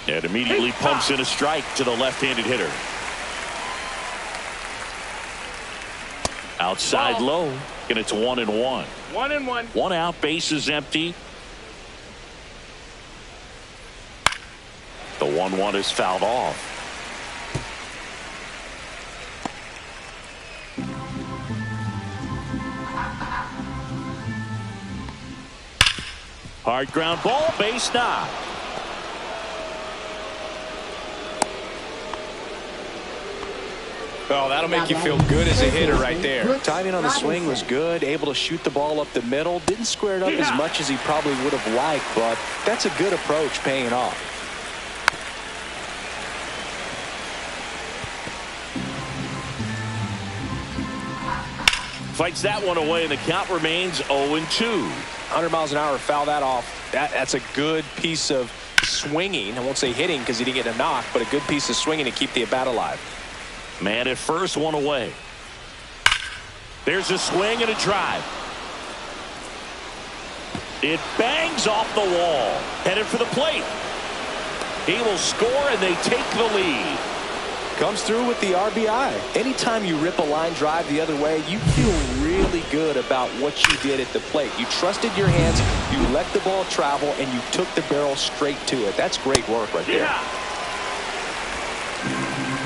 And immediately pumps in a strike to the left-handed hitter. Outside low, and it's 1-1. 1-1. One out, bases empty. The 1-1 is fouled off. Hard ground ball, base knock. Oh, that'll make you feel good as a hitter right there. Timing on the swing was good, able to shoot the ball up the middle. Didn't square it up as much as he probably would have liked, but that's a good approach, paying off. Fights that one away, and the count remains 0-2. 100 miles an hour, foul that off. That's a good piece of swinging. I won't say hitting because he didn't get a knock, but a good piece of swinging to keep the at-bat alive. Man at first, one away. There's a swing and a drive. It bangs off the wall. Headed for the plate. He will score, and they take the lead. Comes through with the RBI. Anytime you rip a line drive the other way, you feel really good about what you did at the plate. You trusted your hands, you let the ball travel, and you took the barrel straight to it. That's great work right there.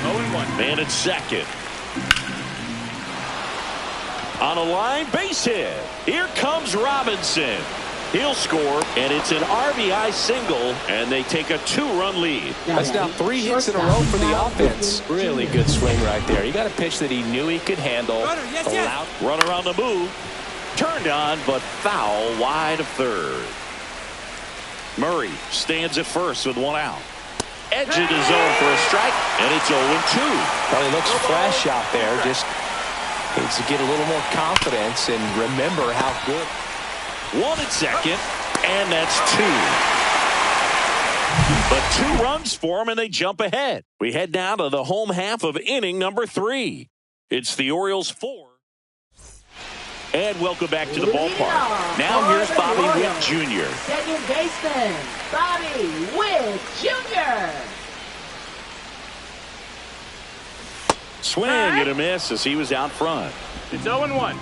0-1. Man at second. On a line, base hit. Here comes Robinson. He'll score, and it's an RBI single, and they take a 2-run lead. That's now 3 hits in a row for the offense. Really good swing right there. He got a pitch that he knew he could handle. Runner on the move. Turned on, but foul wide of third. Murray stands at first with one out. Edge of the zone for a strike, and it's 0-2. Well, he looks fresh out there. Just needs to get a little more confidence and remember how good. One at second, and that's 2. But 2 runs for him, and they jump ahead. We head now to the home half of inning number 3. It's the Orioles 4. And welcome back to the ballpark. Now here's Bobby Witt Jr. Second baseman, Bobby Witt Jr. Swing and a miss as he was out front. It's 0-1.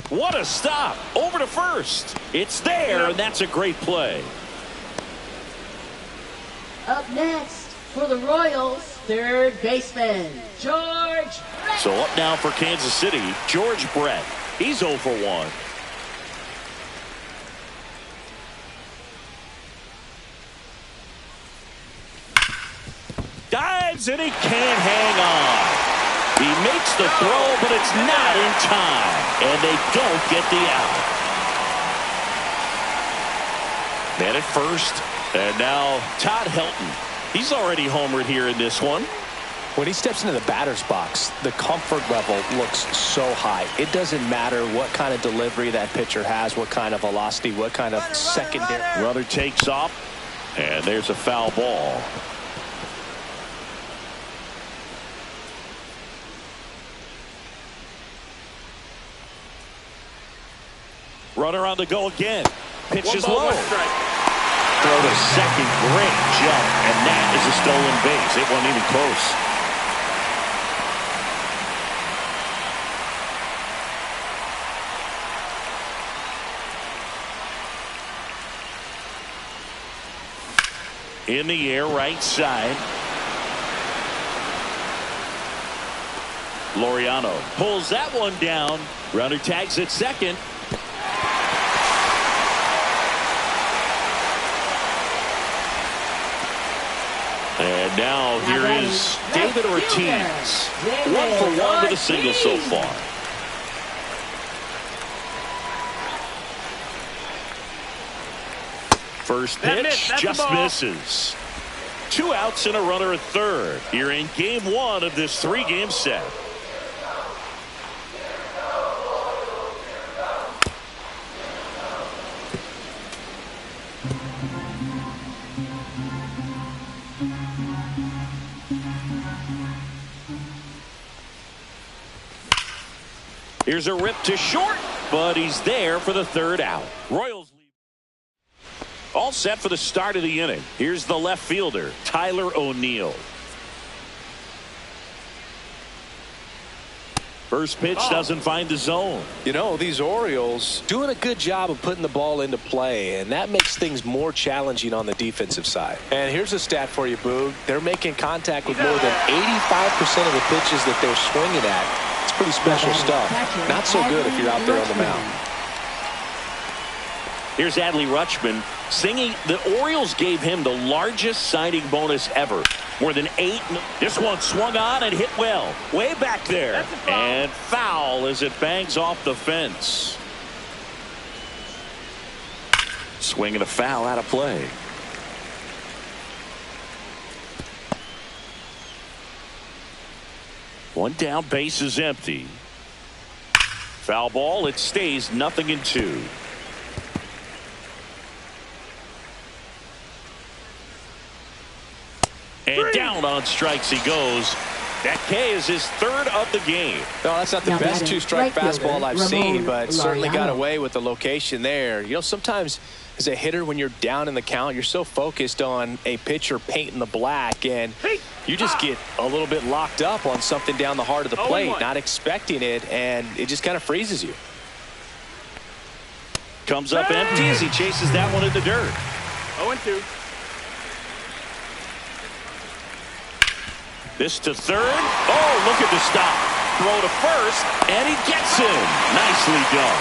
What a stop. Over to first. It's there, and that's a great play. Up next for the Royals, third baseman, George Brett. So up now for Kansas City, George Brett. He's 0 for 1. Dives, and he can't hang on. He makes the throw, but it's not in time, and they don't get the out. Man at first, and now Todd Helton. He's already homered here in this one. When he steps into the batter's box, the comfort level looks so high. It doesn't matter what kind of delivery that pitcher has, what kind of velocity, what kind of secondary. Runner takes off, and there's a foul ball. Runner on the go again. Pitch is low. Throw to second. Great jump. And that is a stolen base. It wasn't even close. In the air, right side. Laureano pulls that one down. Runner tags at second. And now here is David Ortiz. 1 for 1 with a single so far. First pitch just misses. 2 outs and a runner at third. Here in game 1 of this 3-game set. Here's a rip to short. but he's there for the third out. Royals lead. All set for the start of the inning. Here's the left fielder, Tyler O'Neill. First pitch doesn't find the zone. You know, these Orioles doing a good job of putting the ball into play, and that makes things more challenging on the defensive side. And here's a stat for you, Boog. They're making contact with more than 85% of the pitches that they're swinging at. It's pretty special stuff. Not so good if you're out there on the mound. Here's Adley Rutschman singing. The Orioles gave him the largest signing bonus ever. More than 8. This one swung on and hit well. Way back there. And foul as it bangs off the fence. Swing and a foul out of play. One down, base is empty. Foul ball, it stays 0-2. And down on strikes he goes. That K is his third of the game. No, that's not the best two-strike fastball I've seen, but certainly got away with the location there. You know, sometimes as a hitter, when you're down in the count, you're so focused on a pitcher painting the black, and you just get a little bit locked up on something down the heart of the plate, not expecting it, and it just kind of freezes you. Comes up empty as he chases that one in the dirt. 0-2. This to third. Oh, look at the stop. Throw to first, and he gets him. Nicely done.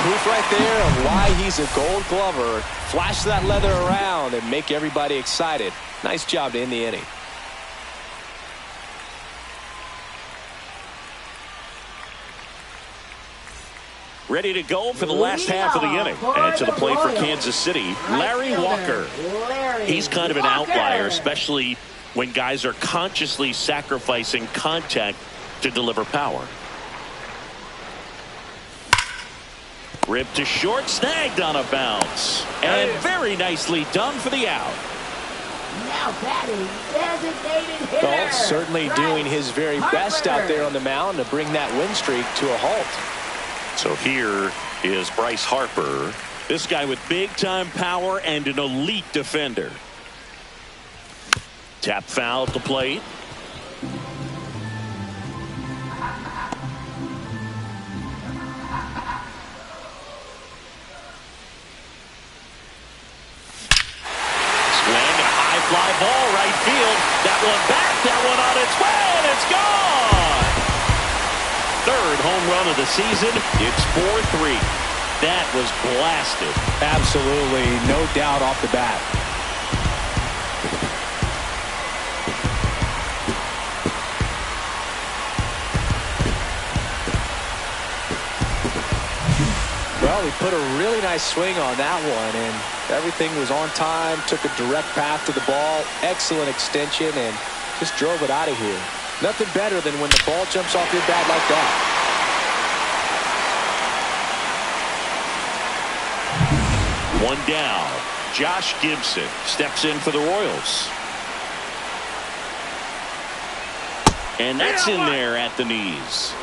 Proof right there of why he's a Gold Glover. Flash that leather around and make everybody excited. Nice job to end the inning. Ready to go for the last half of the inning. And to the plate for Kansas City, Larry Walker. He's kind of an outlier, especially when guys are consciously sacrificing contact to deliver power. Ripped to short, snagged on a bounce. And very nicely done for the out. Now batting, designated hitter. Well, certainly doing his very best out there on the mound to bring that win streak to a halt. So here is Bryce Harper. This guy with big-time power and an elite defender. Tap foul at the plate. Swing and a high fly ball right field. That one back, that one on its way, and it's gone. Third home run of the season. It's 4-3. That was blasted. Absolutely, no doubt off the bat. Well, he put a really nice swing on that one, and everything was on time, took a direct path to the ball, excellent extension, and just drove it out of here. Nothing better than when the ball jumps off your bat like that. One down. Josh Gibson steps in for the Royals. And that's in there at the knees.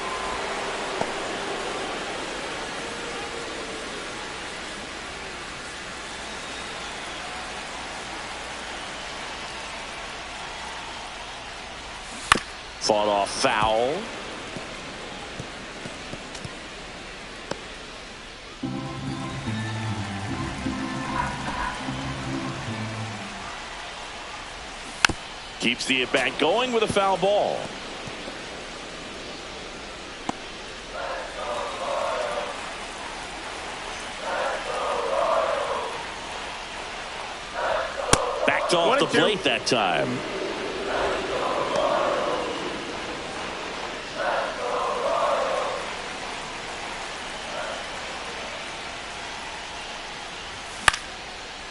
Fought off foul. Keeps the at-bat going with a foul ball. Backed off the plate that time.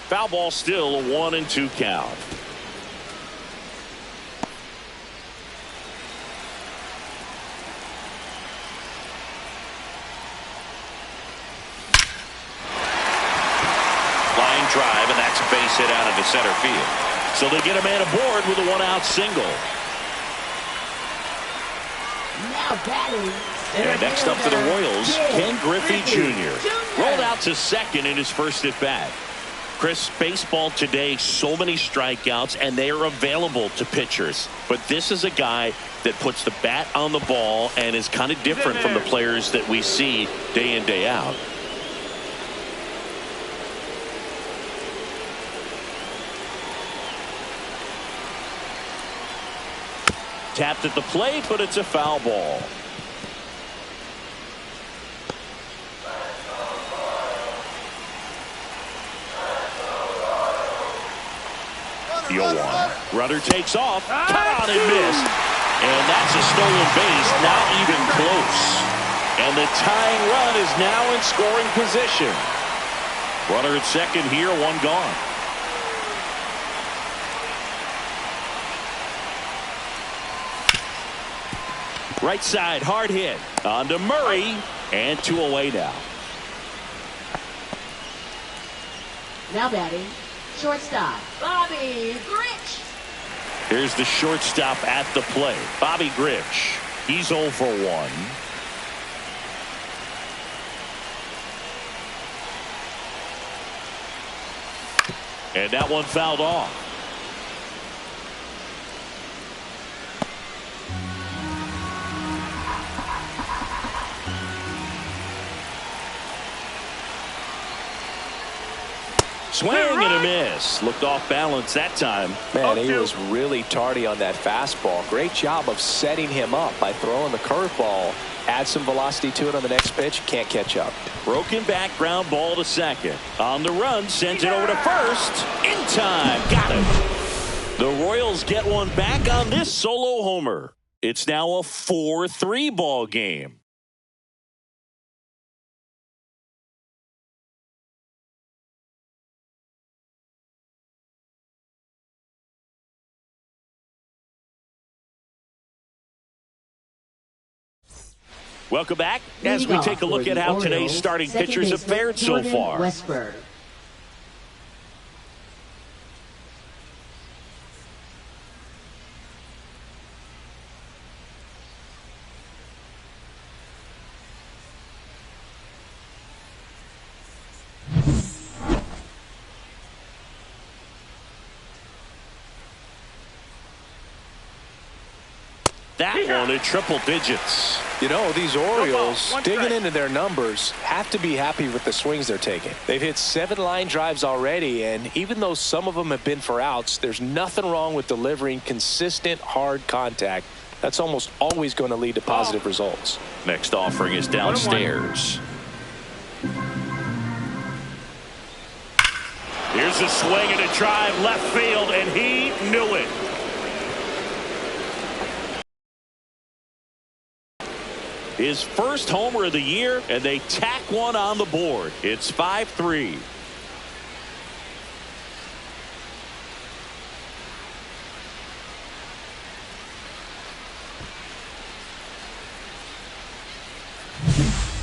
Foul ball, still a 1-2 count. Line drive, and that's a base hit out into center field. So they get a man aboard with a one-out single. Now batting, And next up for the Royals, Ken Griffey Jr. Rolled out to second in his first at bat. Chris, baseball today, so many strikeouts, and they are available to pitchers. But this is a guy that puts the bat on the ball and is kind of different from the players that we see day in, day out. Tapped at the plate, but it's a foul ball. The 0-1. Runner takes off. Caught on and missed. And that's a stolen base. Not even close. And the tying run is now in scoring position. Runner at second here, one gone. Right side, hard hit. On to Murray. And 2 away now. Now batting, shortstop, Bobby Grich. Here's the shortstop at the plate, Bobby Grich. He's 0 for 1. And that one fouled off. Swing and a miss. Looked off balance that time. Man, he was really tardy on that fastball. Great job of setting him up by throwing the curveball. Add some velocity to it on the next pitch. Can't catch up. Broken back ground ball to second. On the run, sends it over to first. In time. Got it. The Royals get one back on this solo homer. It's now a 4-3 ball game. Welcome back as we take a look at how today's starting pitchers have fared so far. Westberg. That one in triple digits. You know, these Orioles, digging into their numbers, have to be happy with the swings they're taking. They've hit 7 line drives already, and even though some of them have been for outs, there's nothing wrong with delivering consistent, hard contact. That's almost always going to lead to positive results. Next offering is downstairs. Here's a swing and a drive left field, and he knew it. His first homer of the year, and they tack one on the board. It's 5-3.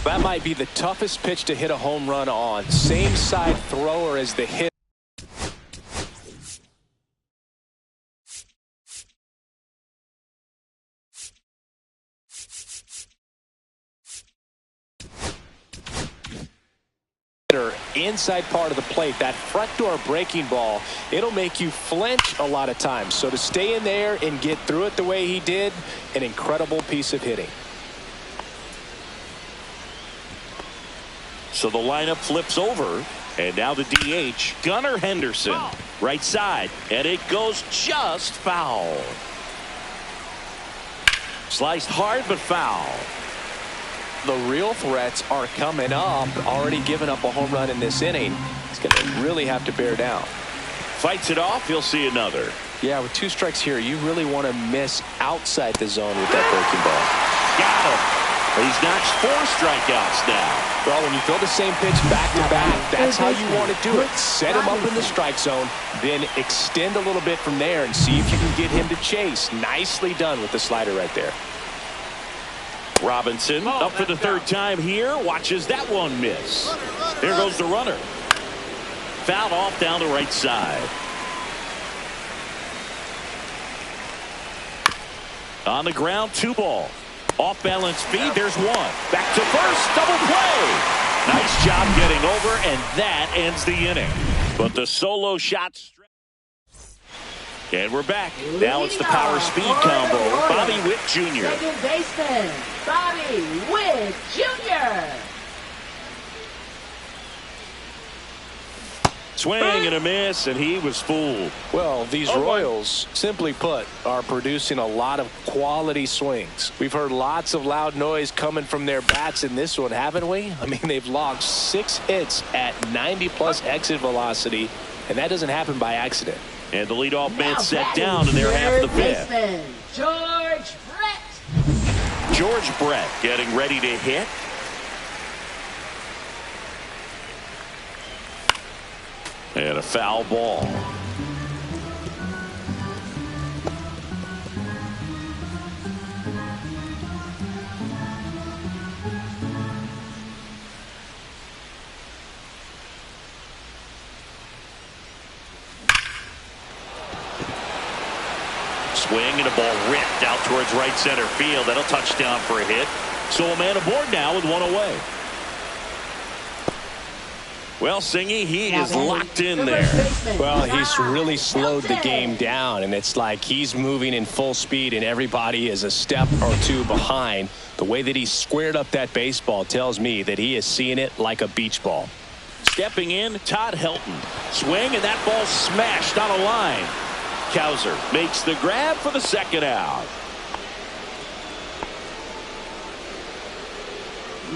That might be the toughest pitch to hit a home run on. Same side thrower as the hit. Inside part of the plate, that front door breaking ball, it'll make you flinch a lot of times. So to stay in there and get through it the way he did, an incredible piece of hitting. So the lineup flips over, and now the DH, Gunnar Henderson, right side, and it goes just foul. Sliced hard but foul. The real threats are coming up. Already given up a home run in this inning. He's going to really have to bear down. Fights it off. He'll see another. Yeah, with 2 strikes here, you really want to miss outside the zone with that breaking ball. Got him. He's notched 4 strikeouts now. Well, when you throw the same pitch back to back, that's how you want to do it. Set him up in the strike zone, then extend a little bit from there and see if you can get him to chase. Nicely done with the slider right there. Robinson up for the 3rd time here. Watches that one miss. There goes the runner. Fouled off down the right side. On the ground, 2 ball. Off balance feed. There's one. Back to first. Double play. Nice job getting over, and that ends the inning. But the solo shot. And we're back. Now it's the power speed combo. Bobby Witt Jr. Second baseman, Bobby Witt Jr. Swing and a miss, and he was fooled. Well, these Royals, simply put, are producing a lot of quality swings. We've heard lots of loud noise coming from their bats in this one, haven't we? I mean, they've logged 6 hits at 90-plus exit velocity, and that doesn't happen by accident. And the leadoff man set down in their half of the fifth. Baseman, George Brett. George Brett getting ready to hit. And a foul ball. Swing and a ball ripped out towards right center field. That'll touch down for a hit. So a man aboard now with one away. Well, Singy, he is locked in there. Well, he's really slowed the game down, and it's like he's moving in full speed, and everybody is a step or two behind. The way that he squared up that baseball tells me that he is seeing it like a beach ball. Stepping in, Todd Helton. Swing, and that ball smashed on a line. Cowser makes the grab for the second out.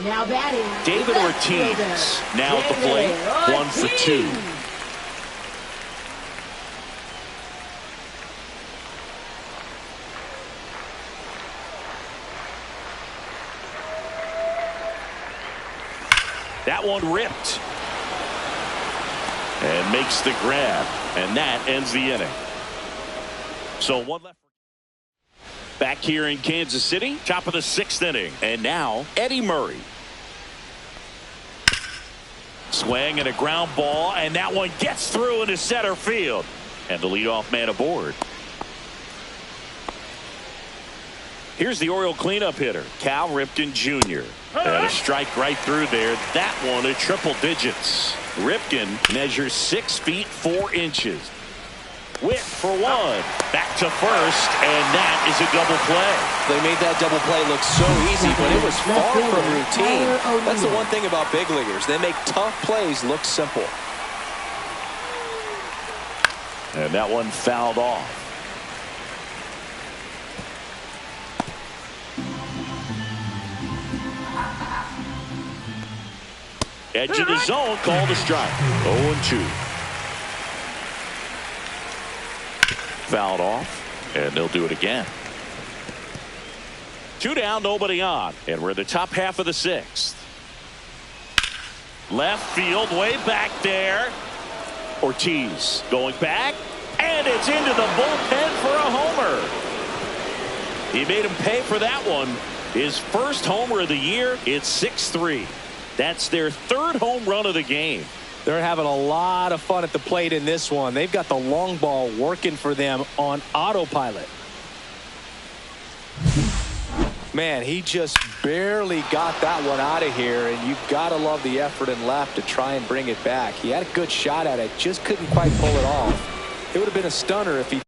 Now batting, David Ortiz now at the plate, 1 for 2. That one ripped. And makes the grab. And that ends the inning. So one left. Back here in Kansas City, top of the 6th inning. And now, Eddie Murray. Swing and a ground ball, and that one gets through into center field. And the leadoff man aboard. Here's the Oriole cleanup hitter, Cal Ripken Jr. And a strike right through there. That one at triple digits. Ripken measures 6 feet 4 inches. Witt for one. Back to first, and that is a double play. They made that double play look so easy, but it was far from routine. That's the one thing about big leaguers. They make tough plays look simple. And that one fouled off. Edge of the zone, called a strike. 0-2. Fouled off, and they'll do it again. 2 down, nobody on, and we're in the top half of the 6th. Left field, way back there. Ortiz going back, and it's into the bullpen for a homer. He made him pay for that one. His first homer of the year. It's 6-3. That's their 3rd home run of the game. They're having a lot of fun at the plate in this one. They've got the long ball working for them on autopilot. Man, he just barely got that one out of here, and you've got to love the effort in left to try and bring it back. He had a good shot at it, just couldn't quite pull it off. It would have been a stunner if he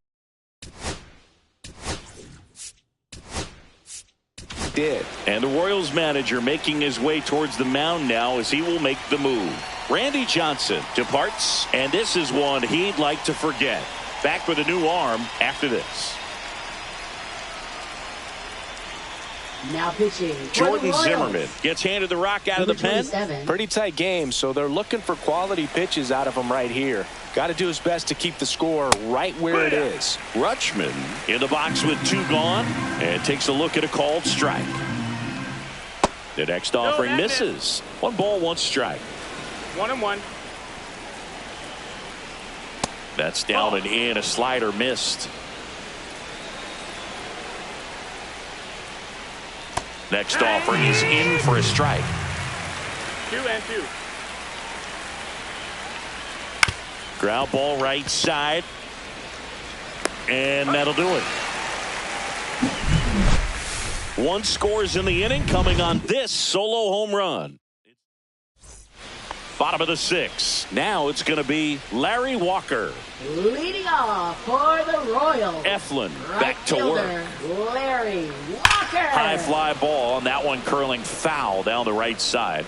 did. And the Royals manager making his way towards the mound now as he will make the move. Randy Johnson departs, and this is one he'd like to forget. Back with a new arm after this. Now pitching, Jordan Zimmerman gets handed the rock out of the pen. Pretty tight game, so they're looking for quality pitches out of him right here. Got to do his best to keep the score right where it is. Rutschman in the box with 2 gone and takes a look at a called strike. The next offering misses. 1 ball, 1 strike. 1-1. That's down and in. A slider missed. Next offering is in for a strike. 2-2. Ground ball right side. And that'll do it. One scores in the inning coming on this solo home run. Bottom of the 6th. Now it's going to be Larry Walker. Leading off for the Royals. Eflin Right back to work. fielder, Larry Walker. High fly ball on that one, curling foul down the right side.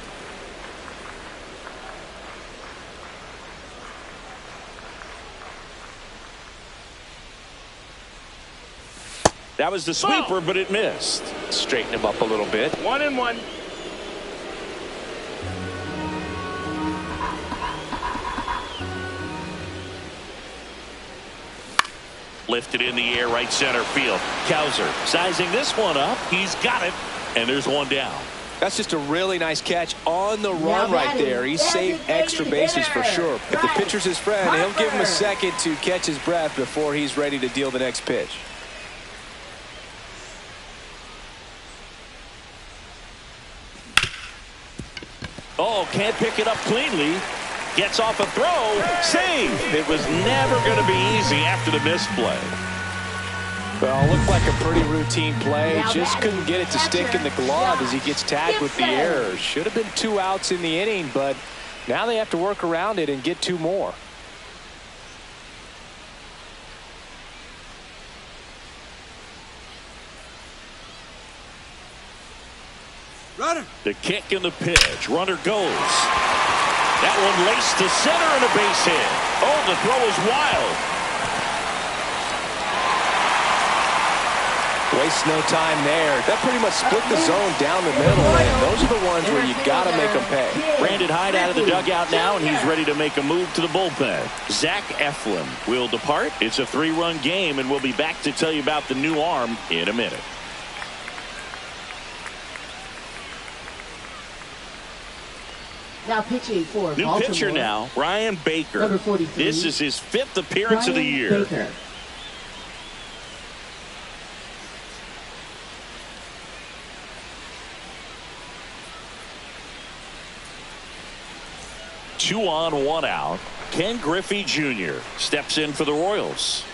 That was the sweeper, but it missed. Straighten him up a little bit. 1-1. Lifted in the air, right center field. Cowser sizing this one up. He's got it, and there's one down. That's just a really nice catch on the run right there. He saved extra bases for sure. If the pitcher's his friend, he'll give him a second to catch his breath before he's ready to deal the next pitch. Oh, can't pick it up cleanly. Gets off a throw. Save. It was never going to be easy after the misplay. Well, looked like a pretty routine play. Just couldn't get it to stick in the glove as he gets tagged with the error. Should have been 2 outs in the inning, but now they have to work around it and get 2 more. Runner. The kick and the pitch. Runner goes. That one laced to center and a base hit. Oh, the throw is wild. Waste no time there. That pretty much split the zone down the middle, and those are the ones where you got to make them pay. Brandon Hyde out of the dugout now, and he's ready to make a move to the bullpen. Zach Eflin will depart. It's a 3-run game, and we'll be back to tell you about the new arm in a minute. Now pitching for New Baltimore. pitcher now, Brian Baker. Number 43. This is his 5th appearance of the Brian year. Baker. Two on, 1 out. Ken Griffey Jr. steps in for the Royals.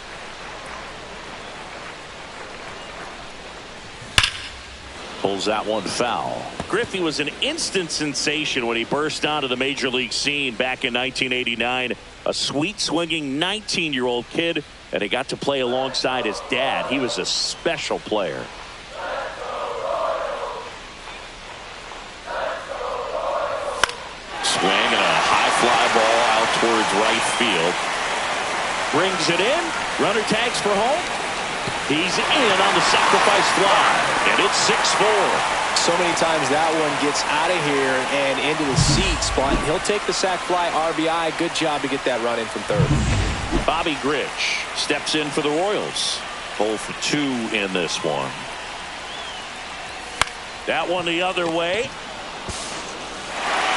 Pulls that one foul. Griffey was an instant sensation when he burst onto the major league scene back in 1989. A sweet swinging 19-year-old kid, and he got to play alongside his dad. He was a special player. Swing and a high fly ball out towards right field. Brings it in. Runner tags for home. He's in on the sacrifice fly, and it's 6-4. So many times that one gets out of here and into the seat spot. He'll take the sac fly RBI. Good job to get that run in from third. Bobby Grich steps in for the Royals. 0 for 2 in this one. That one the other way.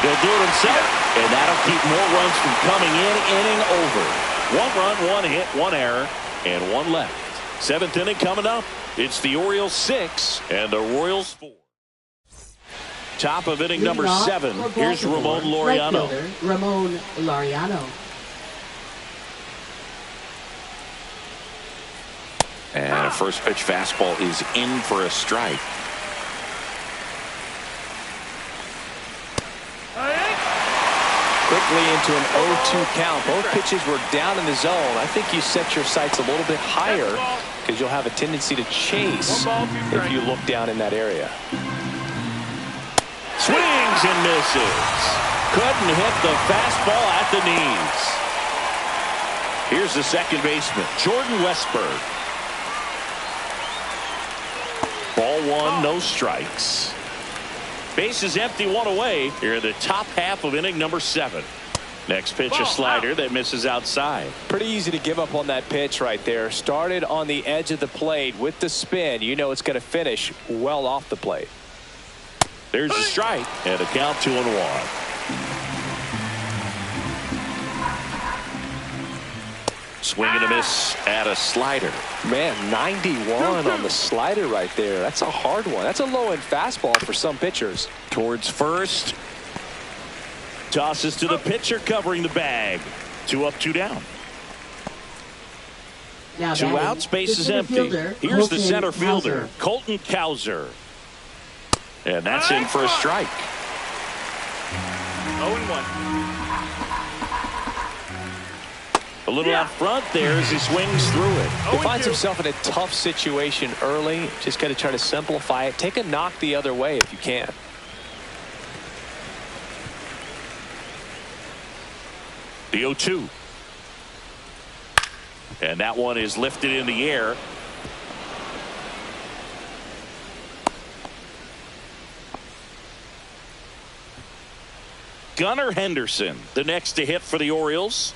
He'll do it himself, and that'll keep more runs from coming in. Inning over. 1 run, 1 hit, 1 error, and 1 left. 7th inning coming up. It's the Orioles 6 and the Royals 4. Top of inning number 7. Here's Ramon Laureano. Right fielder, Ramon Laureano. And a first pitch fastball is in for a strike. Quickly into an 0-2 count. Both pitches were down in the zone. I think you set your sights a little bit higher because you'll have a tendency to chase if you look down in that area. Swings and misses. Couldn't hit the fastball at the knees. Here's the second baseman, Jordan Westburg. Ball 1, no strikes. Base is empty, 1 away. Here in the top half of inning number 7. Next pitch, a slider that misses outside. Pretty easy to give up on that pitch right there. Started on the edge of the plate with the spin. You know it's going to finish well off the plate. There's a strike and a count 2-1. Swing and a miss at a slider. Man, 91 on the slider right there. That's a hard one. That's a low-end fastball for some pitchers. Towards first. Tosses to the pitcher covering the bag. 2 up, 2 down. Now 2 outs, base is empty. Here's the center fielder, Colton Cowser. And that's in for a strike. 0-1. A little out front there as he swings through it. He finds himself in a tough situation early. Just got to try to simplify it. Take a knock the other way if you can. The 0-2. And that one is lifted in the air. Gunnar Henderson, the next to hit for the Orioles.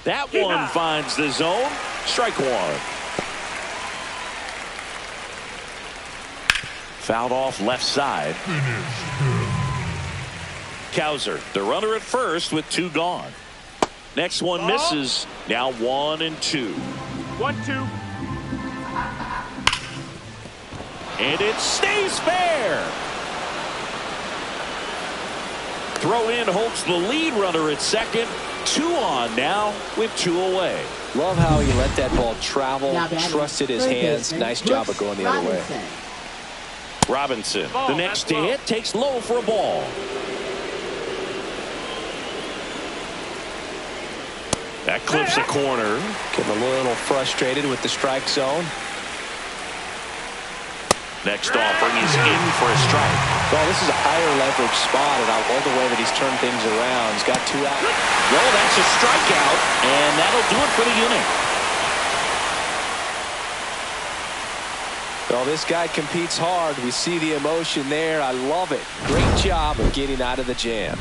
That one finds the zone. Strike one. Fouled off left side. Cowser, the runner at first with 2 gone. Next one misses. Now 1-2. 1-2. And it stays fair. Throw in holds the lead runner at second. 2 on now with 2 away. Love how he let that ball travel, trusted his third hands. baseman, Nice job of going the other way. Robinson, the next to hit, takes low for a ball. That clips a corner. Getting a little frustrated with the strike zone. Next offering is in for a strike. Well, this is a higher leverage spot, and I love the way that he's turned things around. He's got 2 out. Well, that's a strikeout, and that'll do it for the inning. Well, this guy competes hard. We see the emotion there. I love it. Great job of getting out of the jam.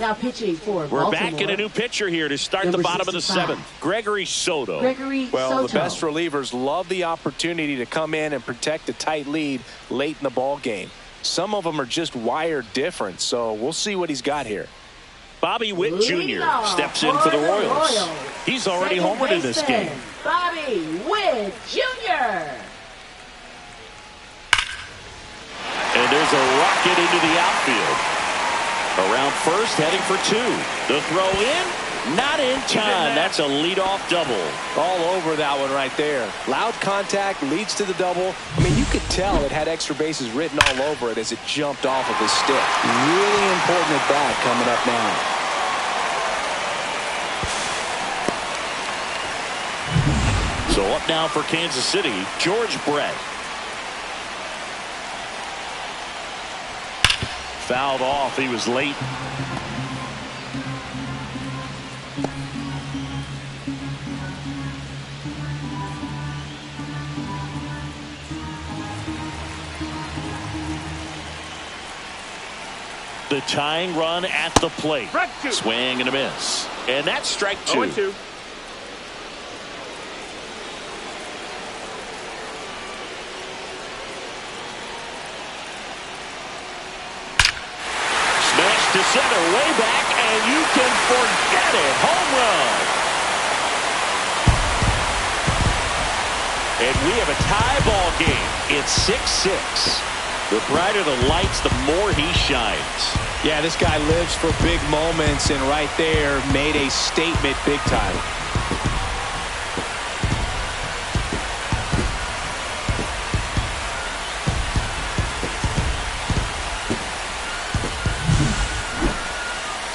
Now pitching for We're Baltimore. back in a new pitcher here to start the Number bottom of the 65. 7th. Gregory Soto. Well, Soto. the best relievers love the opportunity to come in and protect a tight lead late in the ball game. Some of them are just wired different, so we'll see what he's got here. Bobby Witt Leading Jr. off steps in for the Royals. He's already Second homered in this baseman, game. Bobby Witt Jr. And there's a rocket into the outfield. Around first, heading for 2. The throw in, not in time. That's a leadoff double. All over that one right there. Loud contact leads to the double. I mean, you could tell it had extra bases written all over it as it jumped off of his stick. Really important at bat coming up now. So up now for Kansas City, George Brett. Fouled off. He was late. The tying run at the plate. Swing and a miss. And that's strike 2. 0-2. To center, way back, and you can forget it. Home run. And we have a tie ball game. It's 6-6. The brighter the lights, the more he shines. Yeah, this guy lives for big moments, and right there made a statement big time.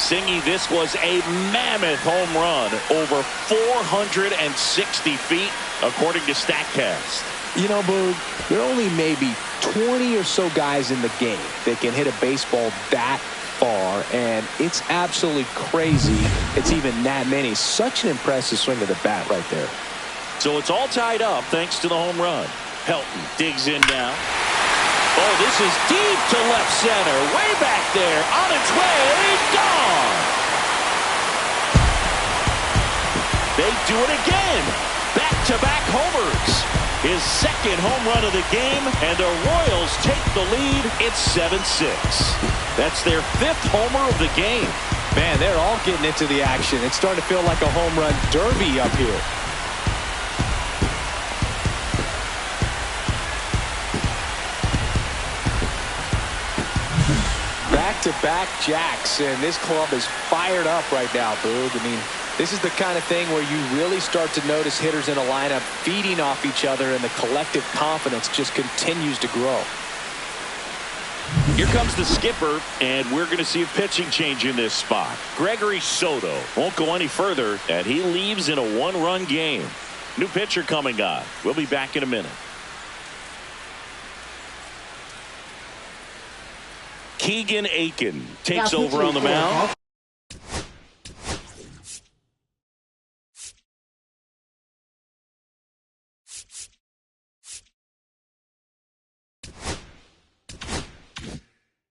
Singy, this was a mammoth home run, over 460 feet, according to StatCast. You know, Boog, there are only maybe 20 or so guys in the game that can hit a baseball that far, and it's absolutely crazy it's even that many. Such an impressive swing of the bat right there. So it's all tied up thanks to the home run. Helton digs in now. Oh, this is deep to left center. Way back there. On its way. Gone. They do it again. Back-to-back homers. His second home run of the game, and the Royals take the lead. It's 7-6. That's their 5th homer of the game. Man, they're all getting into the action. It's starting to feel like a home run derby up here. Back-to-back jacks, and this club is fired up right now, Boog. I mean, this is the kind of thing where you really start to notice hitters in a lineup feeding off each other, and the collective confidence just continues to grow. Here comes the skipper, and we're going to see a pitching change in this spot. Gregory Soto won't go any further, and he leaves in a one-run game. New pitcher coming on. We'll be back in a minute. Keegan Aiken takes over on the mound.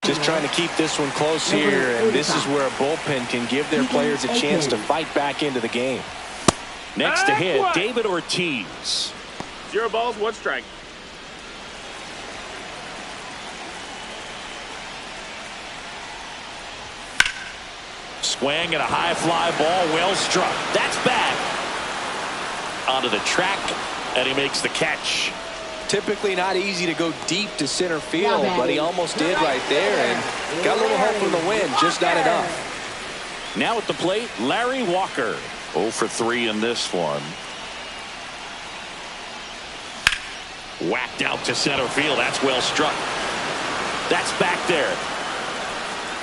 Just trying to keep this one close here, and this is where a bullpen can give their players a chance to fight back into the game. Next to hit, David Ortiz. 0 balls, 1 strike. Swing and a high fly ball, well struck. That's back. Onto the track, and he makes the catch. Typically not easy to go deep to center field, but he almost did right there, and got a little hope from the wind, just not enough. Now at the plate, Larry Walker. 0 for 3 in this one. Whacked out to center field. That's well struck. That's back there.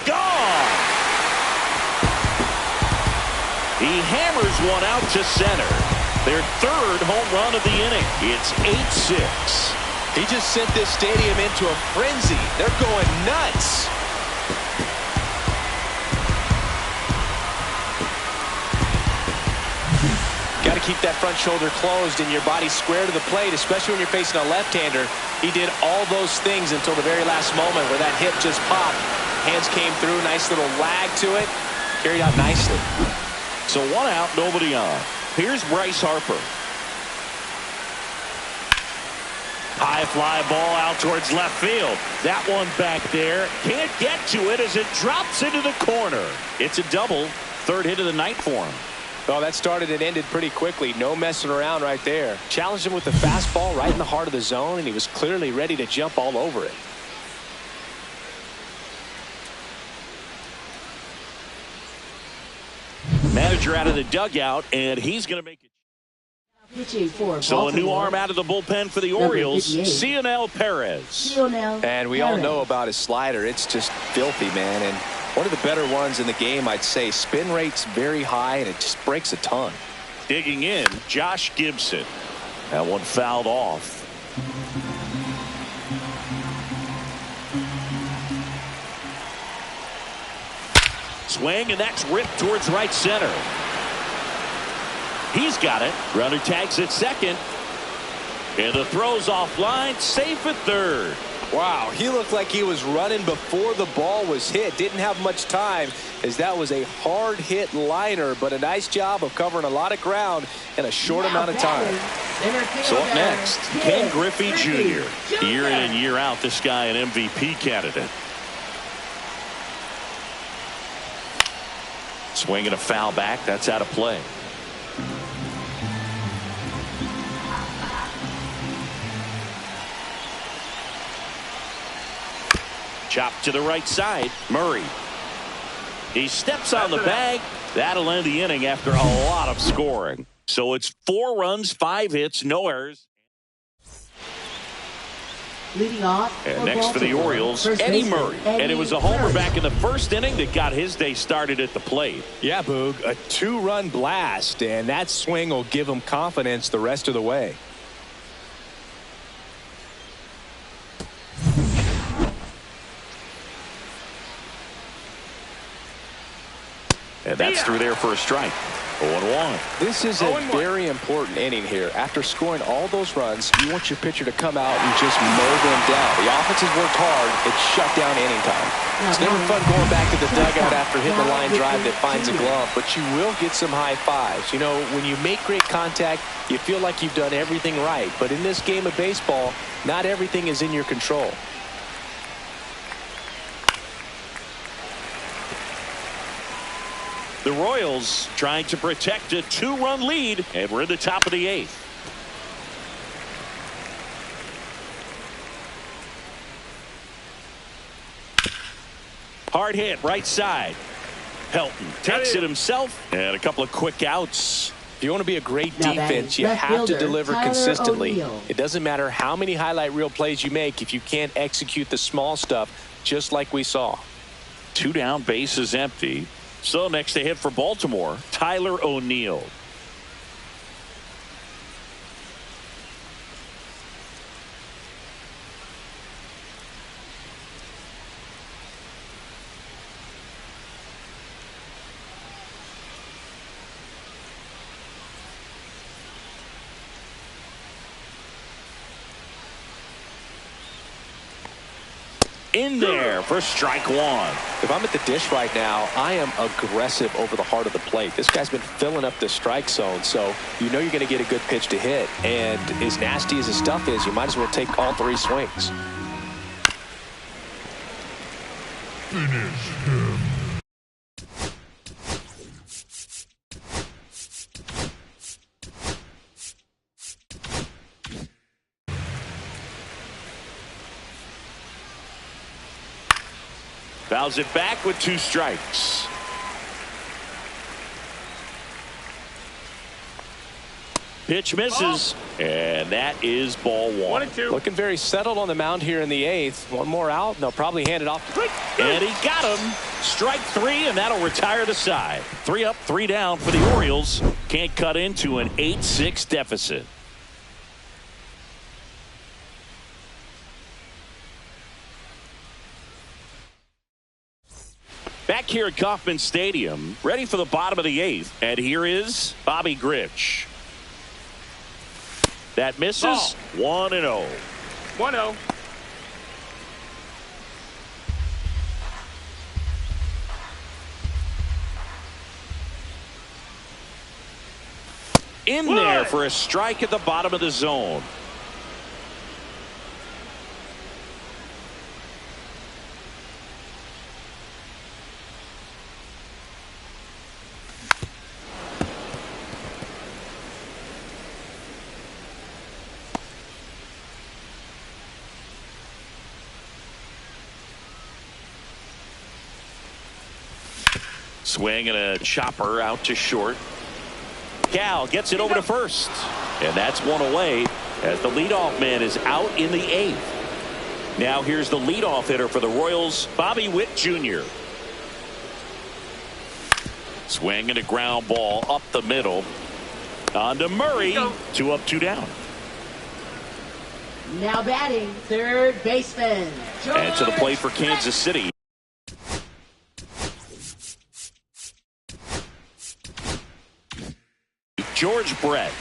Gone! He hammers one out to center. Their 3rd home run of the inning. It's 8-6. He just sent this stadium into a frenzy. They're going nuts. Got to keep that front shoulder closed and your body square to the plate, especially when you're facing a left-hander. He did all those things until the very last moment where that hip just popped. Hands came through, nice little lag to it. Carried out nicely. So 1 out, nobody on. Here's Bryce Harper. High fly ball out towards left field. That one back there. Can't get to it as it drops into the corner. It's a double. 3rd hit of the night for him. Oh, that started and ended pretty quickly. No messing around right there. Challenged him with the fastball right in the heart of the zone, and he was clearly ready to jump all over it. Manager out of the dugout, and he's going to make it. So a new arm out of the bullpen for the Orioles, Cionel Perez. And we all know about his slider. It's just filthy, man. And one of the better ones in the game, I'd say. Spin rate's very high, and it just breaks a ton. Digging in, Josh Gibson. That one fouled off. Swing, and that's ripped towards right center. He's got it. Runner tags at second. And the throw's offline. Safe at 3rd. Wow, he looked like he was running before the ball was hit. Didn't have much time, as that was a hard hit liner, but a nice job of covering a lot of ground in a short amount of time. So up next, Ken Griffey Jr. Year in and year out, this guy an MVP candidate. Swing and a foul back. That's out of play. Chop to the right side. Murray. He steps on the bag. That'll end the inning after a lot of scoring. So it's 4 runs, 5 hits, no errors. Leading off and next for the Orioles, Eddie Murray. And it was a homer back in the 1st inning that got his day started at the plate. Yeah, Boog, a 2-run blast, and that swing will give him confidence the rest of the way. And that's through there for a strike. 0-1. This is a very important inning here. After scoring all those runs, you want your pitcher to come out and just mow them down. The offense has worked hard. It's shut down inning time. It's never fun going back to the dugout after hitting a line drive that finds a glove, but you will get some high fives. You know, when you make great contact, you feel like you've done everything right. But in this game of baseball, not everything is in your control. The Royals trying to protect a 2-run lead, and we're in the top of the 8th. Hard hit, right side. Helton takes it himself, and a couple of quick outs. If you want to be a great Now defense, you left have to fielder, deliver Tyler consistently. O'Neill. It doesn't matter how many highlight reel plays you make if you can't execute the small stuff, just like we saw. 2 down, bases empty. So next to hit for Baltimore, Tyler O'Neill. In there for strike 1. If I'm at the dish right now, I am aggressive over the heart of the plate. This guy's been filling up the strike zone, so you know you're going to get a good pitch to hit. And as nasty as his stuff is, you might as well take all 3 swings. Finish him. Fouls it back with 2 strikes. Pitch misses, and that is ball 1. 1-2. Looking very settled on the mound here in the 8th. One more out, and they'll probably hand it off. And he got him. Strike 3, and that'll retire the side. 3 up, 3 down for the Orioles. Can't cut into an 8-6 deficit. Back here at Kauffman Stadium, ready for the bottom of the 8th. And here is Bobby Grich. That misses. 1-0. 1-0. In there for a strike at the bottom of the zone. Swing and a chopper out to short. Cal gets it over to first. And that's one away as the leadoff man is out in the 8th. Now here's the leadoff hitter for the Royals, Bobby Witt Jr. Swing and a ground ball up the middle. On to Murray. 2 up, 2 down. Now batting, third baseman, George And to the plate for Kansas City. George Brett.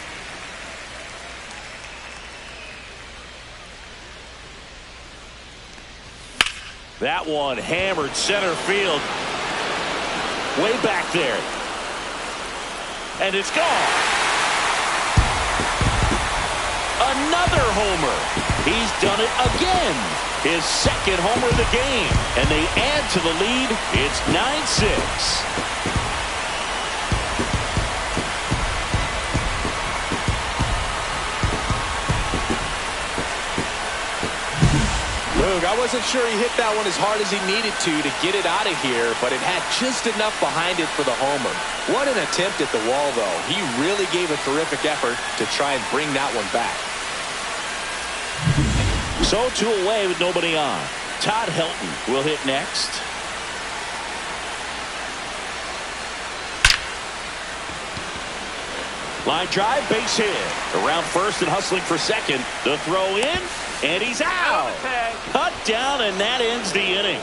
That one hammered center field. Way back there. And it's gone. Another homer. He's done it again. His 2nd homer of the game. And they add to the lead. It's 9-6. I wasn't sure he hit that one as hard as he needed to get it out of here, but it had just enough behind it for the homer. What an attempt at the wall, though. He really gave a terrific effort to try and bring that one back. So 2 away with nobody on. Todd Helton will hit next. Line drive, base hit. Around first and hustling for second. The throw in, and he's out. Cut down, and that ends the inning.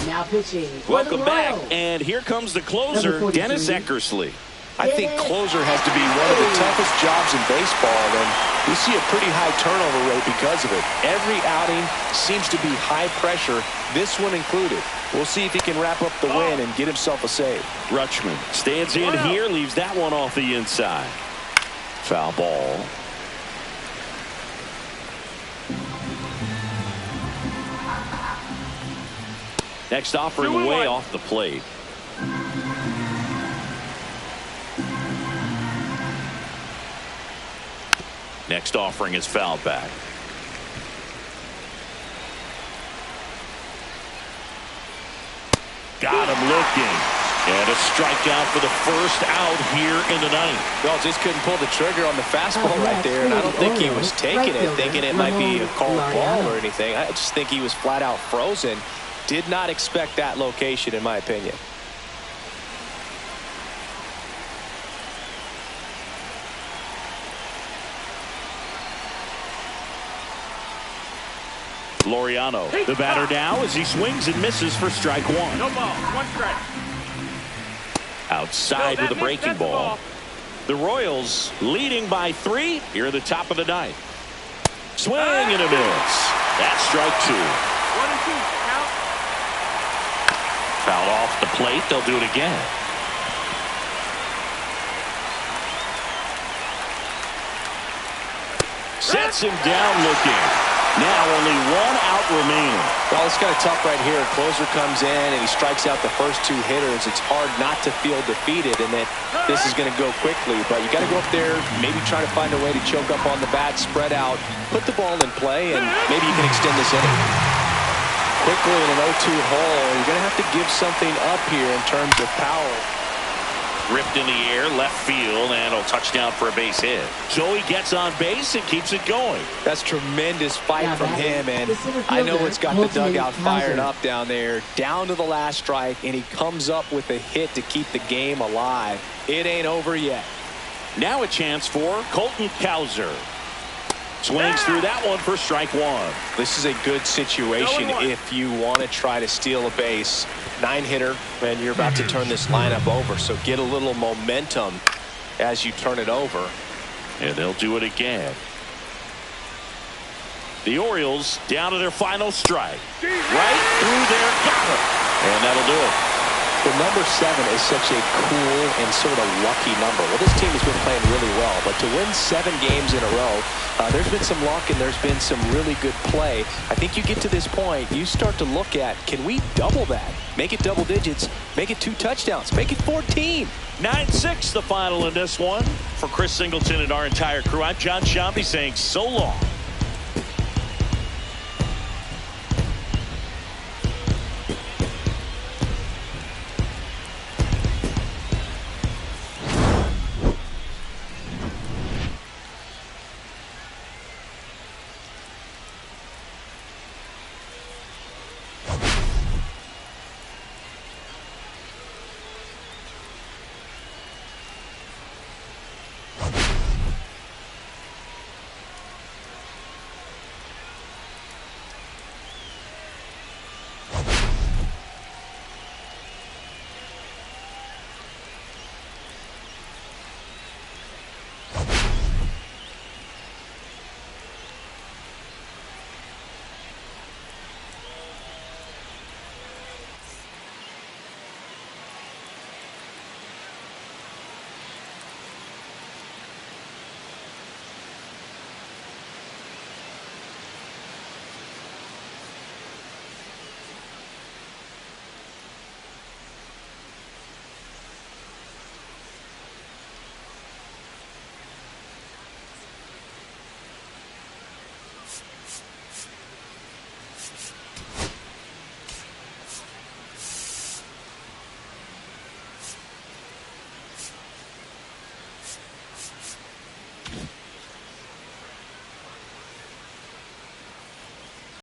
Now pitching. Welcome back, and here comes the closer, Dennis Eckersley. I think closer has to be one of the toughest jobs in baseball, and we see a pretty high turnover rate because of it. Every outing seems to be high pressure, this one included. We'll see if he can wrap up the win and get himself a save. Rutschman stands in here, leaves that one off the inside. Foul ball. Next offering way off the plate. Next offering is fouled back. Got him looking. And a strikeout for the first out here in the ninth. Well, just couldn't pull the trigger on the fastball right there, and I don't think he was taking it, thinking it might be a called ball or anything. I just think he was flat out frozen. Did not expect that location, in my opinion. Laureano, the batter now as he swings and misses for strike one. No ball, one strike. Outside with a breaking ball. The Royals leading by 3 here at the top of the ninth. Swing and a miss. That's strike 2. 1 and 2, count. Foul off the plate. They'll do it again. Sets him down looking. Now only 1 out remaining. Well, it's kind of tough right here. Closer comes in and he strikes out the first 2 hitters. It's hard not to feel defeated and that this is going to go quickly. But you got to go up there, maybe try to find a way to choke up on the bat, spread out, put the ball in play, and maybe you can extend this inning. Quickly in an 0-2 hole, you're going to have to give something up here in terms of power. Ripped in the air, left field, and a touchdown for a base hit. Joey gets on base and keeps it going. That's tremendous fight from him, and I know it's got the dugout fired up down there. Down to the last strike, and he comes up with a hit to keep the game alive. It ain't over yet. Now a chance for Colton Cowser. Swings through that one for strike 1. This is a good situation if you want to try to steal a base. 9-hitter, and you're about to turn this lineup over, so get a little momentum as you turn it over. And they'll do it again. The Orioles down to their final strike. Right through there, got it. And that'll do it. The number 7 is such a cool and sort of lucky number. Well, this team has been playing really well, but to win 7 games in a row, there's been some luck and there's been some really good play. I think you get to this point, you start to look at, can we double that? Make it double digits, make it 2 touchdowns, make it 14. 9-6 the final in this one. For Chris Singleton and our entire crew, I'm John Sciambi saying so long.